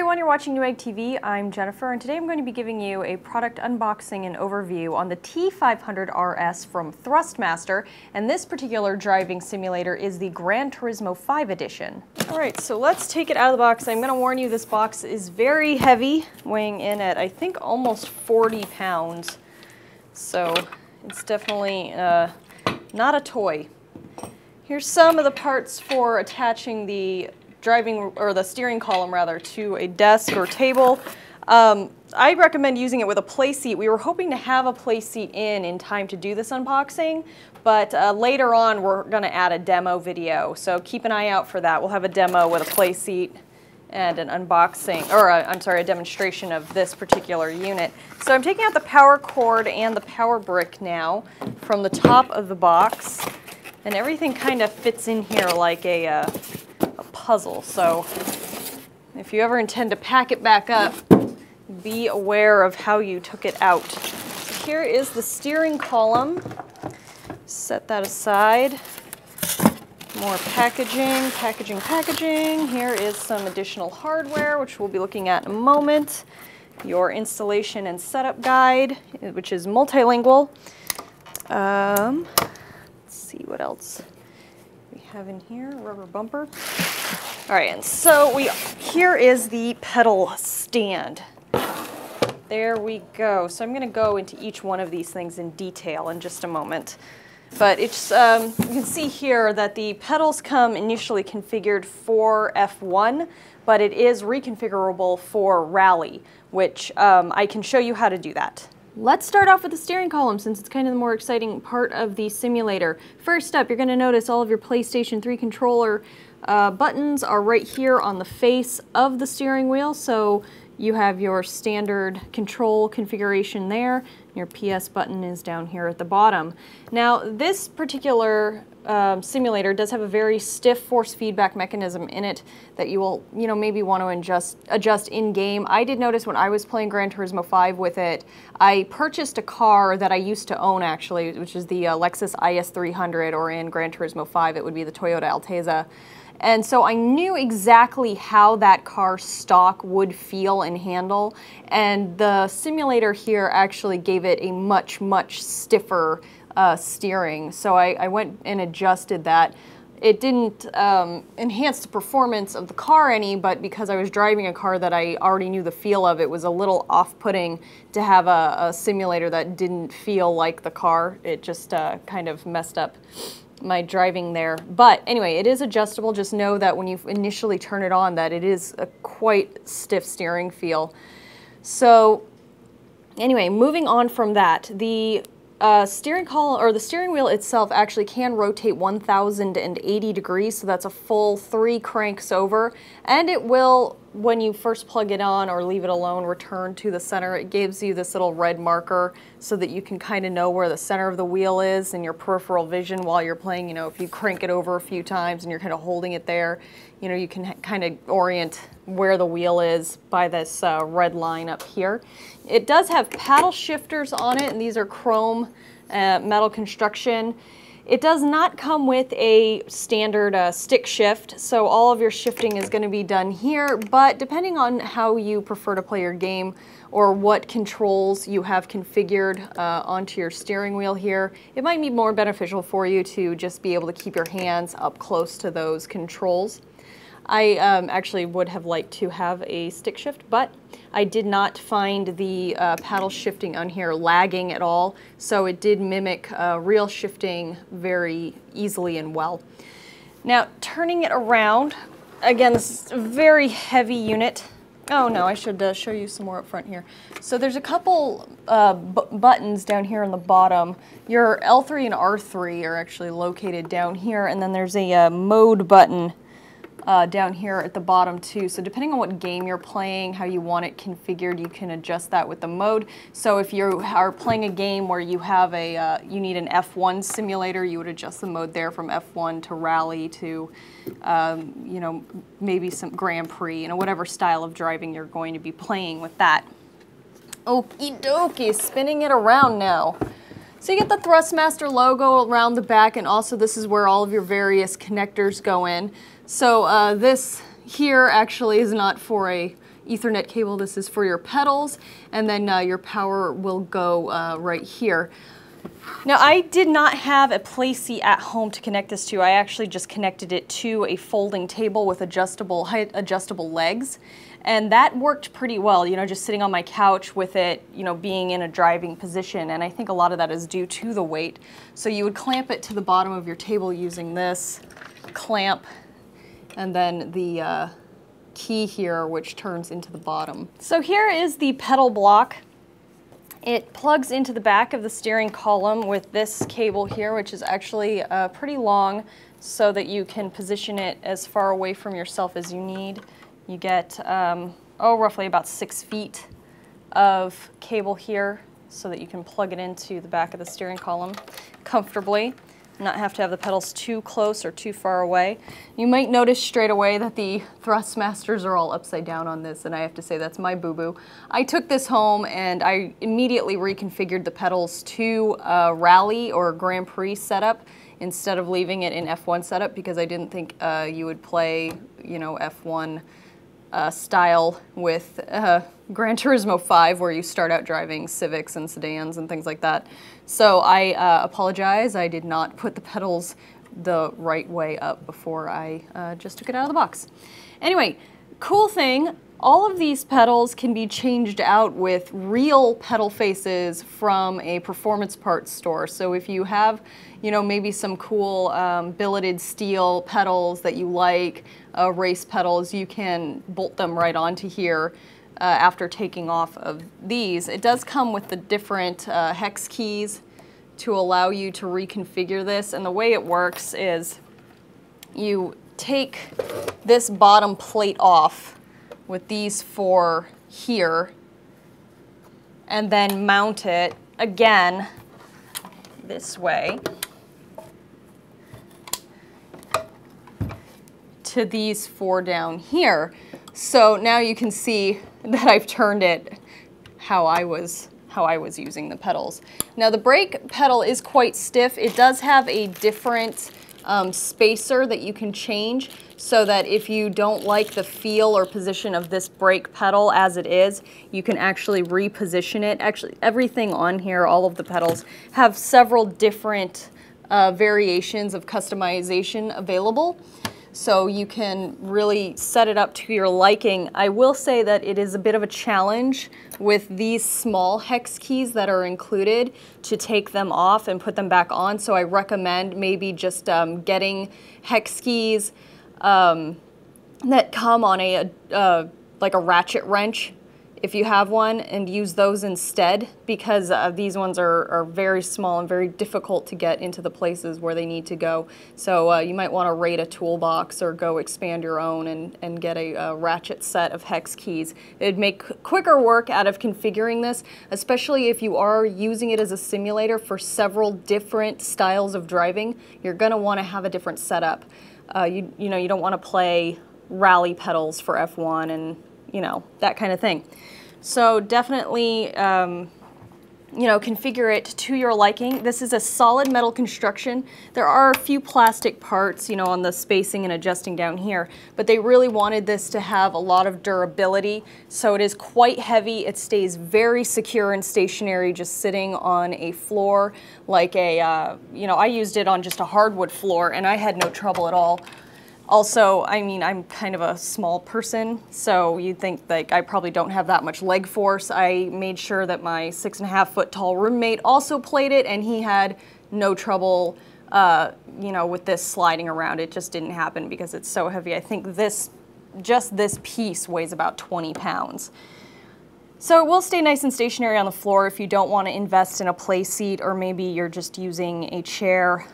everyone, you're watching Newegg TV. I'm Jennifer, and today I'm going to be giving you a product unboxing and overview on the T500 RS from THRUSTMASTER, and this particular driving simulator is the Gran Turismo 5 edition. Alright, so let's take it out of the box. I'm going to warn you, this box is very heavy, weighing in at I think almost 40 pounds, so it's definitely not a toy. Here's some of the parts for attaching the the steering column rather, to a desk or table. I recommend using it with a play seat. We were hoping to have a play seat in time to do this unboxing, but later on we're going to add a demo video, so keep an eye out for that. We'll have a demo with a play seat and an unboxing, or a demonstration of this particular unit. So I'm taking out the power cord and the power brick now from the top of the box, and everything kind of fits in here like a puzzle. So if you ever intend to pack it back up, be aware of how you took it out. So here is the steering column. Set that aside. More packaging. Here is some additional hardware, which we'll be looking at in a moment. Your installation and setup guide, which is multilingual. Let's see what else we have in here. Rubber bumper. All right, and so here is the pedal stand. There we go. So I'm going to go into each one of these things in detail in just a moment. But it's you can see here that the pedals come initially configured for F1, but it is reconfigurable for rally, which I can show you how to do that. Let's start off with the steering column, since it's kind of the more exciting part of the simulator. First up, you're going to notice all of your PlayStation 3 controller buttons are right here on the face of the steering wheel. So you have your standard control configuration there. Your PS button is down here at the bottom. Now, this particular simulator does have a very stiff force feedback mechanism in it that you will, maybe want to adjust in-game. I did notice when I was playing Gran Turismo 5 with it, I purchased a car that I used to own actually, which is the Lexus IS300, or in Gran Turismo 5 it would be the Toyota Altezza. And so I knew exactly how that car stock would feel and handle, and the simulator here actually gave it a much, much stiffer steering. So I went and adjusted that. It didn't enhance the performance of the car any, but because I was driving a car that I already knew the feel of, it was a little off-putting to have a simulator that didn't feel like the car. It just kind of messed up my driving there. But anyway, it is adjustable. Just know that when you initially turn it on, that it is a quite stiff steering feel. So anyway, moving on from that, the steering column, or the steering wheel itself, actually can rotate 1,080 degrees, so that's a full 3 cranks over, and it will, when you first plug it on or leave it alone, return to the center. It gives you this little red marker so that you can kind of know where the center of the wheel is in your peripheral vision while you're playing. If you crank it over a few times and you're kind of holding it there, you can kind of orient where the wheel is by this red line up here. It does have paddle shifters on it, and these are chrome metal construction. It does not come with a standard stick shift, so all of your shifting is going to be done here, but depending on how you prefer to play your game or what controls you have configured onto your steering wheel here, it might be more beneficial for you to just be able to keep your hands up close to those controls. I actually would have liked to have a stick shift, but I did not find the paddle shifting on here lagging at all, so it did mimic real shifting very easily and well. Now, turning it around, again, this is a very heavy unit. Oh no, I should show you some more up front here. So there's a couple buttons down here on the bottom. Your L3 and R3 are actually located down here, and then there's a mode button down here at the bottom too. So depending on what game you're playing, how you want it configured, you can adjust that with the mode. So if you are playing a game where you have you need an F1 simulator, you would adjust the mode there from F1 to rally to, maybe some Grand Prix, whatever style of driving you're going to be playing with that. Okie dokie, spinning it around now. So you get the THRUSTMASTER logo around the back, and also this is where all of your various connectors go in. So this here actually is not for a Ethernet cable. This is for your pedals, and then your power will go right here. Now, I did not have a play seat at home to connect this to. I actually just connected it to a folding table with adjustable legs, and that worked pretty well, you know, just sitting on my couch with it, you know, being in a driving position, and I think a lot of that is due to the weight. So you would clamp it to the bottom of your table using this clamp, and then the key here, which turns into the bottom. So here is the pedal block. It plugs into the back of the steering column with this cable here, which is actually pretty long, so that you can position it as far away from yourself as you need. You get, roughly about 6 feet of cable here, so that you can plug it into the back of the steering column comfortably, not have to have the pedals too close or too far away. You might notice straight away that the THRUSTMASTERs are all upside down on this, and I have to say that's my boo-boo. I took this home and I immediately reconfigured the pedals to a rally or Grand Prix setup instead of leaving it in F1 setup, because I didn't think you would play, you know, F1 style with Gran Turismo 5, where you start out driving Civics and sedans and things like that. So I apologize, I did not put the pedals the right way up before I just took it out of the box. Anyway, cool thing, all of these pedals can be changed out with real pedal faces from a performance parts store. So if you have, you know, maybe some cool billeted steel pedals that you like, race pedals, you can bolt them right onto here after taking off of these. It does come with the different hex keys to allow you to reconfigure this, and the way it works is you take this bottom plate off with these 4 here, and then mount it again this way to these 4 down here. So now you can see that I've turned it how I was using the pedals. Now the brake pedal is quite stiff. It does have a different spacer that you can change, so that if you don't like the feel or position of this brake pedal as it is, you can actually reposition it. Actually, everything on here, all of the pedals, have several different variations of customization available. So you can really set it up to your liking. I will say that it is a bit of a challenge with these small hex keys that are included to take them off and put them back on. So I recommend maybe just getting hex keys that come on a like a ratchet wrench, if you have one, and use those instead, because these ones are very small and very difficult to get into the places where they need to go. So you might want to raid a toolbox or go expand your own and get a ratchet set of hex keys. It'd make quicker work out of configuring this, especially if you are using it as a simulator for several different styles of driving. You're going to want to have a different setup. You know, you don't want to play rally pedals for F1 and, you know, that kind of thing. So definitely, you know, configure it to your liking. This is a solid metal construction. There are a few plastic parts, you know, on the spacing and adjusting down here, but they really wanted this to have a lot of durability. So it is quite heavy. It stays very secure and stationary, just sitting on a floor like a, you know, I used it on just a hardwood floor and I had no trouble at all. Also, I mean, I'm kind of a small person, so you'd think like I probably don't have that much leg force. I made sure that my 6.5 foot tall roommate also played it, and he had no trouble, you know, with this sliding around. It just didn't happen because it's so heavy. I think just this piece weighs about 20 pounds. So it will stay nice and stationary on the floor if you don't want to invest in a play seat, or maybe you're just using a chair.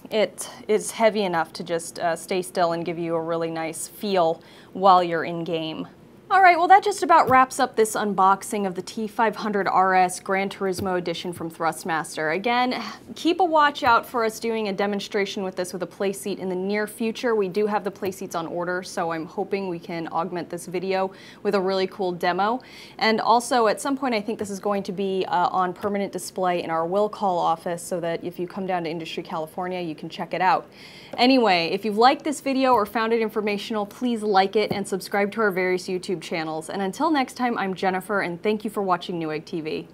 It is heavy enough to just stay still and give you a really nice feel while you're in game. All right, well that just about wraps up this unboxing of the T500 RS Gran Turismo Edition from THRUSTMASTER. Again, keep a watch out for us doing a demonstration with this with a playseat in the near future. We do have the playseats on order, so I'm hoping we can augment this video with a really cool demo. And also, at some point, I think this is going to be on permanent display in our will call office so that if you come down to Industry California, you can check it out. Anyway, if you've liked this video or found it informational, please like it and subscribe to our various YouTube channels. And until next time, I'm Jennifer, and thank you for watching Newegg TV.